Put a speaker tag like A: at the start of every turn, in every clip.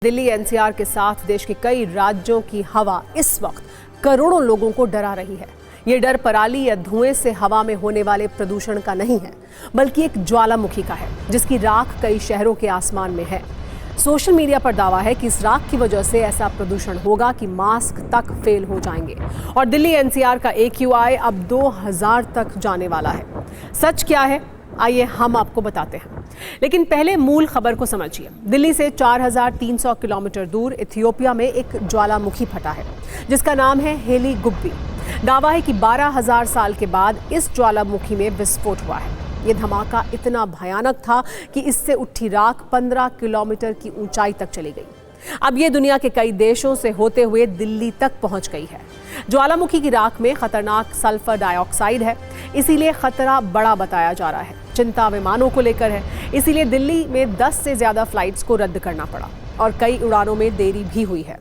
A: Delhi NCR के साथ देश के कई राज्यों की हवा इस वक्त करोड़ों लोगों को डरा रही है। ये डर पराली या धुएं से हवा में होने वाले प्रदूषण का नहीं है, बल्कि एक ज्वालामुखी का है, जिसकी राख कई शहरों के आसमान में है। सोशल मीडिया पर दावा है कि इस राख की वजह से ऐसा प्रदूषण होगा कि मास्क तक फेल हो जाएंगे और दिल्ली एनसीआर का AQI अब 2000 तक जाने वाला है। सच क्या है, आइए हम आपको बताते हैं, लेकिन पहले मूल खबर को समझिए। दिल्ली से 4300 किलोमीटर दूर इथियोपिया में एक ज्वालामुखी फटा है, जिसका नाम है हेली गुब्बी। दावा है कि 12000 साल के बाद इस ज्वालामुखी में विस्फोट हुआ है। ये धमाका इतना भयानक था कि इससे उठी राख 15 किलोमीटर की ऊंचाई तक चली गई। अब ये दुनिया के कई देशों से होते हुए दिल्ली तक पहुंच गई है। ज्वालामुखी की राख में खतरनाक सल्फर डाइऑक्साइड है, इसीलिए खतरा बड़ा बताया जा रहा है। चिंता विमानों को लेकर है, इसीलिए दिल्ली में 10 से ज्यादा फ्लाइट्स को रद्द करना पड़ा और कई उड़ानों में देरी भी हुई है।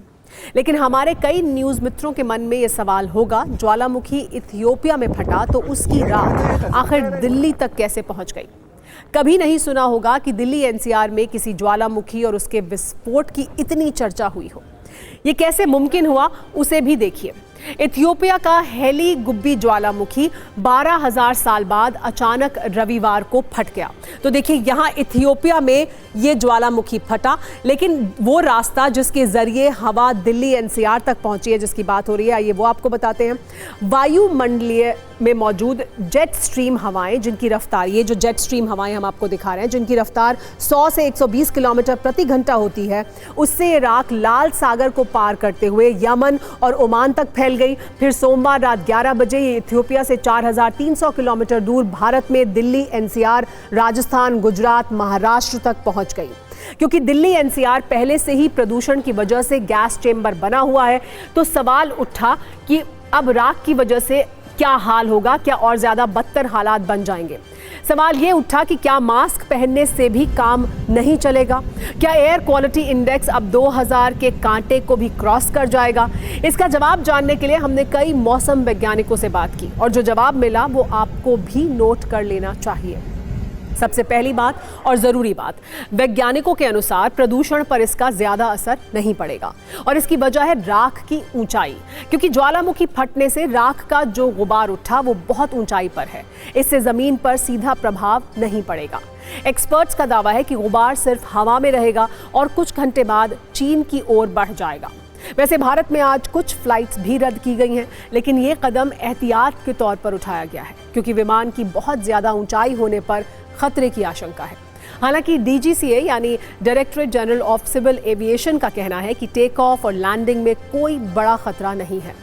A: लेकिन हमारे कई न्यूज मित्रों के मन में ये सवाल होगा, ज्वालामुखी इथियोपिया में फटा तो उसकी राख आखिर दिल्ली तक कैसे पहुंच गई? कभी नहीं सुना होगा कि दिल्ली एनसीआर में किसी ज्वालामुखी और उसके विस्फोट की इतनी चर्चा हुई हो। ये कैसे मुमकिन हुआ, उसे भी देखिए। इथियोपिया का हेली गुब्बी ज्वालामुखी 12000 साल बाद अचानक रविवार को फट गया। तो देखिए, यहाँ इथियोपिया में ये ज्वालामुखी फटा, लेकिन वो रास्ता जिसके जरिए हवा दिल्ली एनसीआर तक पहुंची है, जिसकी बात हो रही है, आइए वो आपको बताते हैं। वायुमंडलीय में मौजूद जेट स्ट्रीम हवाएं, जिनकी रफ्तार, ये जो जेट स्ट्रीम हवाएं हम आपको दिखा रहे हैं, जिनकी रफ्तार 100 से 120 किलोमीटर प्रति घंटा होती है, उससे ये राख लाल सागर को पार करते हुए यमन और ओमान तक फैल गई। फिर सोमवार रात 11 बजे ये इथियोपिया से 4300 किलोमीटर दूर भारत में दिल्ली एनसीआर, राजस्थान, गुजरात, महाराष्ट्र तक पहुंच गई। क्योंकि दिल्ली एनसीआर पहले से ही प्रदूषण की वजह से गैस चेंबर बना हुआ है, तो सवाल उठा कि अब राख की वजह से क्या हाल होगा, क्या और ज्यादा बदतर हालात बन जाएंगे। सवाल ये उठा कि क्या मास्क पहनने से भी काम नहीं चलेगा? क्या एयर क्वालिटी इंडेक्स अब 2000 के कांटे को भी क्रॉस कर जाएगा? इसका जवाब जानने के लिए हमने कई मौसम वैज्ञानिकों से बात की और जो जवाब मिला वो आपको भी नोट कर लेना चाहिए। सबसे पहली बात और ज़रूरी बात, वैज्ञानिकों के अनुसार प्रदूषण पर इसका ज़्यादा असर नहीं पड़ेगा और इसकी वजह है राख की ऊंचाई। क्योंकि ज्वालामुखी फटने से राख का जो गुबार उठा वो बहुत ऊंचाई पर है, इससे ज़मीन पर सीधा प्रभाव नहीं पड़ेगा। एक्सपर्ट्स का दावा है कि गुबार सिर्फ हवा में रहेगा और कुछ घंटे बाद चीन की ओर बढ़ जाएगा। वैसे भारत में आज कुछ फ्लाइट्स भी रद्द की गई हैं, लेकिन ये कदम एहतियात के तौर पर उठाया गया है, क्योंकि विमान की बहुत ज़्यादा ऊंचाई होने पर खतरे की आशंका है। हालांकि DGCA यानी directorate general of civil aviation का कहना है कि टेक ऑफ और लैंडिंग में कोई बड़ा खतरा नहीं है।